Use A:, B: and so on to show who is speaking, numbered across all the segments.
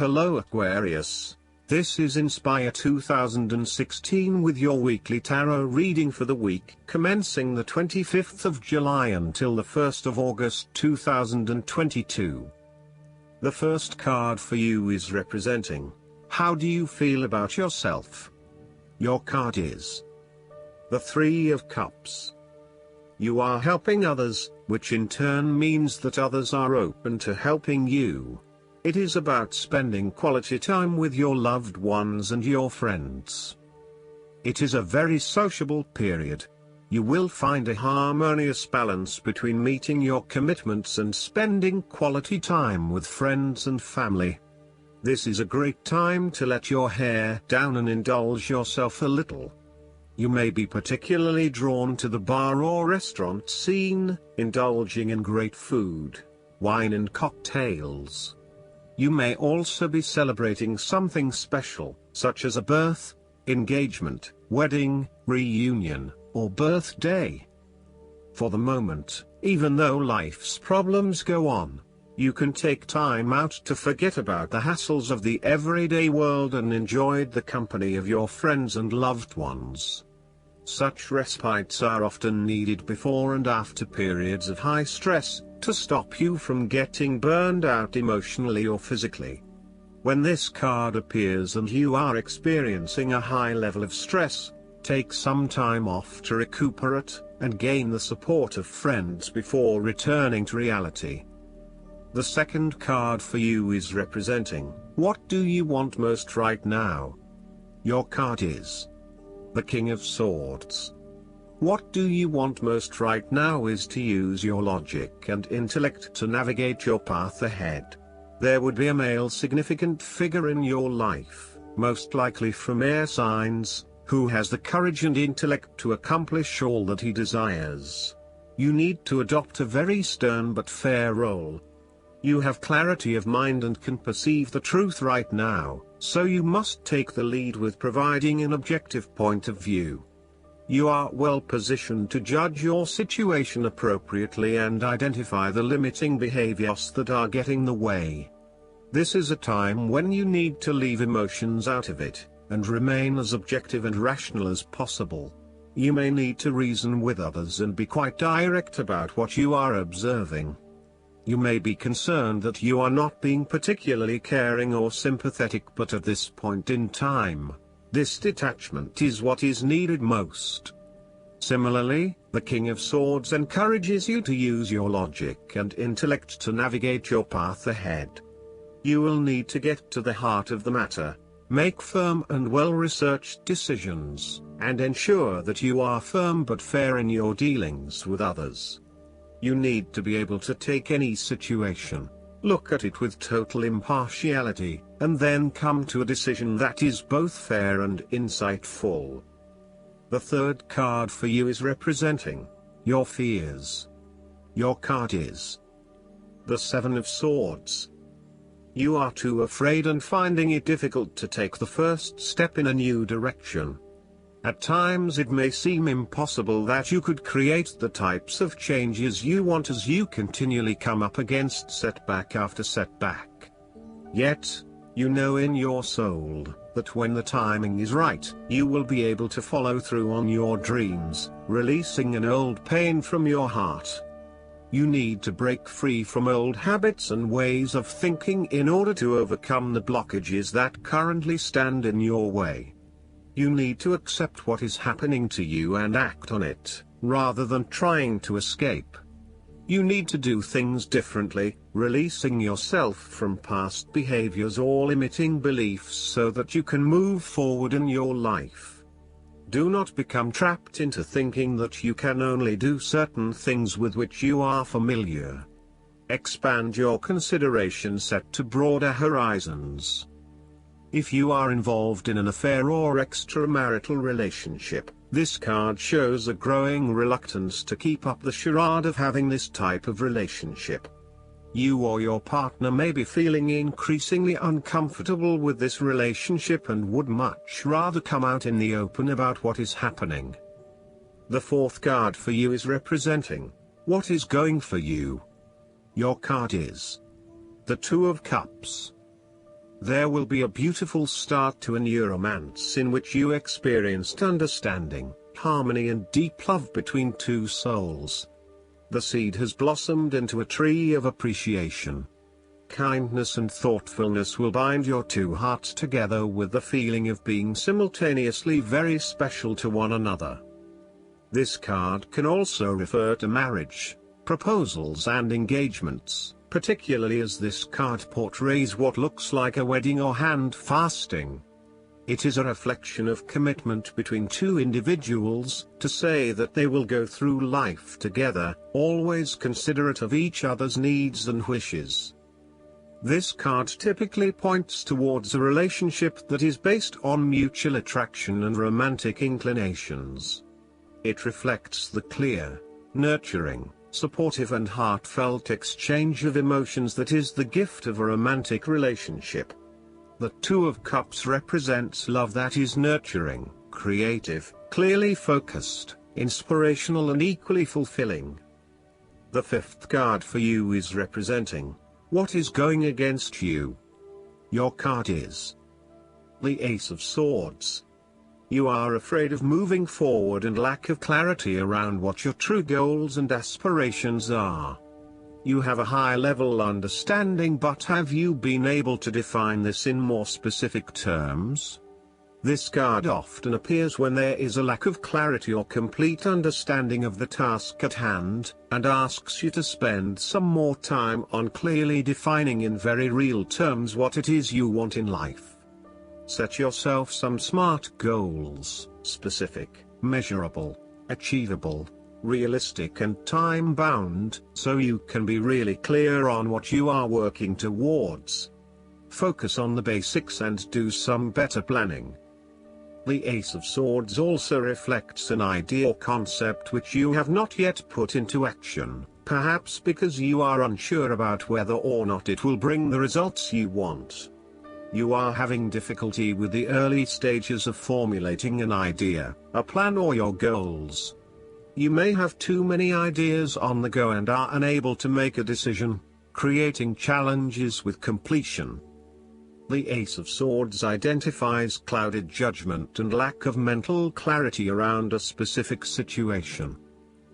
A: Hello Aquarius, this is Inspire 2016 with your weekly tarot reading for the week commencing the 25th of July until the 1st of August 2022. The first card for you is representing, how do you feel about yourself? Your card is the Three of Cups. You are helping others, which in turn means that others are open to helping you. It is about spending quality time with your loved ones and your friends. It is a very sociable period. You will find a harmonious balance between meeting your commitments and spending quality time with friends and family. This is a great time to let your hair down and indulge yourself a little. You may be particularly drawn to the bar or restaurant scene, indulging in great food, wine and cocktails. You may also be celebrating something special, such as a birth, engagement, wedding, reunion, or birthday. For the moment, even though life's problems go on, you can take time out to forget about the hassles of the everyday world and enjoy the company of your friends and loved ones. Such respites are often needed before and after periods of high stress, to stop you from getting burned out emotionally or physically. When this card appears and you are experiencing a high level of stress, take some time off to recuperate, and gain the support of friends before returning to reality. The second card for you is representing, what do you want most right now? Your card is the King of Swords. What do you want most right now is to use your logic and intellect to navigate your path ahead. There would be a male significant figure in your life, most likely from air signs, who has the courage and intellect to accomplish all that he desires. You need to adopt a very stern but fair role. You have clarity of mind and can perceive the truth right now, so you must take the lead with providing an objective point of view. You are well positioned to judge your situation appropriately and identify the limiting behaviors that are getting in the way. This is a time when you need to leave emotions out of it, and remain as objective and rational as possible. You may need to reason with others and be quite direct about what you are observing. You may be concerned that you are not being particularly caring or sympathetic, but at this point in time, this detachment is what is needed most. Similarly, the King of Swords encourages you to use your logic and intellect to navigate your path ahead. You will need to get to the heart of the matter, make firm and well-researched decisions, and ensure that you are firm but fair in your dealings with others. You need to be able to take any situation, look at it with total impartiality, and then come to a decision that is both fair and insightful. The third card for you is representing your fears. Your card is the Seven of Swords. You are too afraid and finding it difficult to take the first step in a new direction. At times it may seem impossible that you could create the types of changes you want as you continually come up against setback after setback. Yet, you know in your soul, that when the timing is right, you will be able to follow through on your dreams, releasing an old pain from your heart. You need to break free from old habits and ways of thinking in order to overcome the blockages that currently stand in your way. You need to accept what is happening to you and act on it, rather than trying to escape. You need to do things differently, releasing yourself from past behaviors or limiting beliefs so that you can move forward in your life. Do not become trapped into thinking that you can only do certain things with which you are familiar. Expand your consideration set to broader horizons. If you are involved in an affair or extramarital relationship, this card shows a growing reluctance to keep up the charade of having this type of relationship. You or your partner may be feeling increasingly uncomfortable with this relationship and would much rather come out in the open about what is happening. The fourth card for you is representing what is going for you. Your card is the Two of Cups. There will be a beautiful start to a new romance in which you experienced understanding, harmony and deep love between two souls. The seed has blossomed into a tree of appreciation. Kindness and thoughtfulness will bind your two hearts together with the feeling of being simultaneously very special to one another. This card can also refer to marriage, proposals and engagements, particularly as this card portrays what looks like a wedding or hand fasting. It is a reflection of commitment between two individuals, to say that they will go through life together, always considerate of each other's needs and wishes. This card typically points towards a relationship that is based on mutual attraction and romantic inclinations. It reflects the clear, nurturing, supportive and heartfelt exchange of emotions that is the gift of a romantic relationship. The Two of Cups represents love that is nurturing, creative, clearly focused, inspirational and equally fulfilling. The fifth card for you is representing what is going against you. Your card is the Ace of Swords. You are afraid of moving forward and lack of clarity around what your true goals and aspirations are. You have a high-level understanding, but have you been able to define this in more specific terms? This card often appears when there is a lack of clarity or complete understanding of the task at hand, and asks you to spend some more time on clearly defining in very real terms what it is you want in life. Set yourself some SMART goals: specific, measurable, achievable, realistic and time-bound, so you can be really clear on what you are working towards. Focus on the basics and do some better planning. The Ace of Swords also reflects an idea or concept which you have not yet put into action, perhaps because you are unsure about whether or not it will bring the results you want. You are having difficulty with the early stages of formulating an idea, a plan or your goals. You may have too many ideas on the go and are unable to make a decision, creating challenges with completion. The Ace of Swords identifies clouded judgment and lack of mental clarity around a specific situation.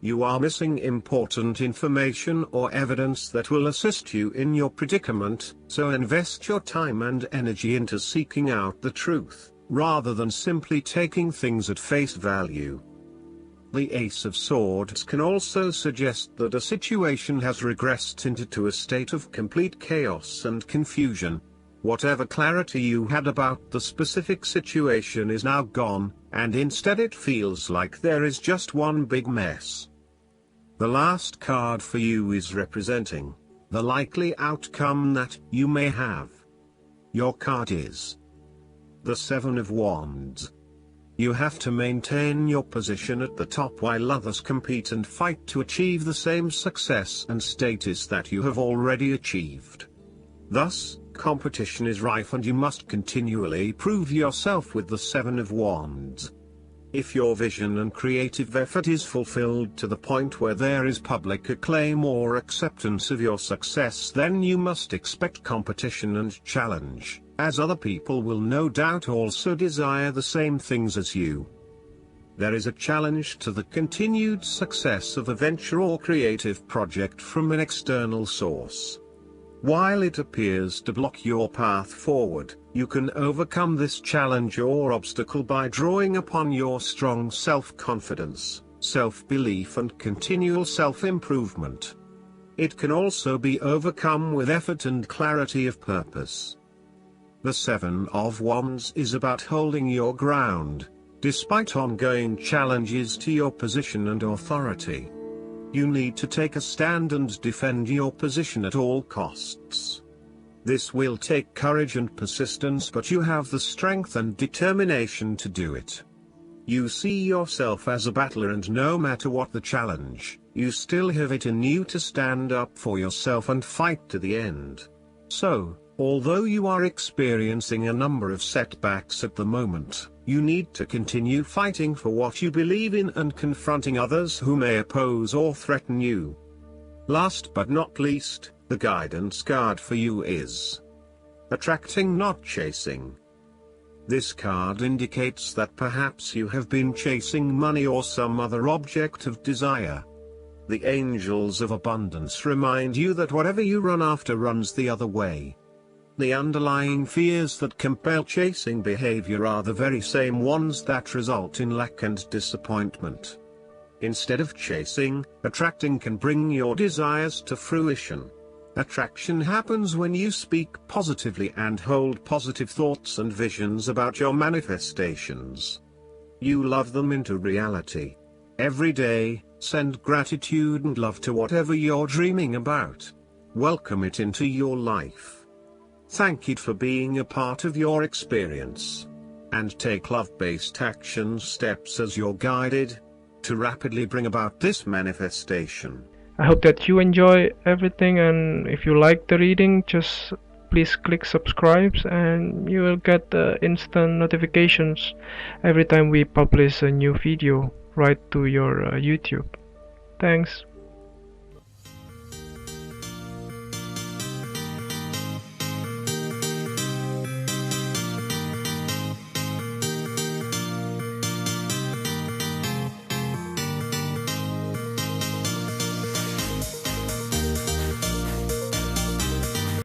A: You are missing important information or evidence that will assist you in your predicament, so invest your time and energy into seeking out the truth, rather than simply taking things at face value. The Ace of Swords can also suggest that a situation has regressed into a state of complete chaos and confusion. Whatever clarity you had about the specific situation is now gone, and instead it feels like there is just one big mess. The last card for you is representing the likely outcome that you may have. Your card is the Seven of Wands. You have to maintain your position at the top while others compete and fight to achieve the same success and status that you have already achieved. Thus, competition is rife and you must continually prove yourself with the Seven of Wands. If your vision and creative effort is fulfilled to the point where there is public acclaim or acceptance of your success, then you must expect competition and challenge, as other people will no doubt also desire the same things as you. There is a challenge to the continued success of a venture or creative project from an external source. While it appears to block your path forward, you can overcome this challenge or obstacle by drawing upon your strong self-confidence, self-belief and continual self-improvement. It can also be overcome with effort and clarity of purpose. The Seven of Wands is about holding your ground, despite ongoing challenges to your position and authority. You need to take a stand and defend your position at all costs. This will take courage and persistence, but you have the strength and determination to do it. You see yourself as a battler, and no matter what the challenge, you still have it in you to stand up for yourself and fight to the end. So, although you are experiencing a number of setbacks at the moment, you need to continue fighting for what you believe in and confronting others who may oppose or threaten you. Last but not least, the guidance card for you is attracting not chasing. This card indicates that perhaps you have been chasing money or some other object of desire. The angels of abundance remind you that whatever you run after runs the other way. The underlying fears that compel chasing behavior are the very same ones that result in lack and disappointment. Instead of chasing, attracting can bring your desires to fruition. Attraction happens when you speak positively and hold positive thoughts and visions about your manifestations. You love them into reality. Every day, send gratitude and love to whatever you're dreaming about. Welcome it into your life. Thank it for being a part of your experience. And take love-based action steps as you're guided to rapidly bring about this manifestation.
B: I hope that you enjoy everything, and if you like the reading, just please click subscribe and you will get instant notifications every time we publish a new video right to your YouTube. Thanks.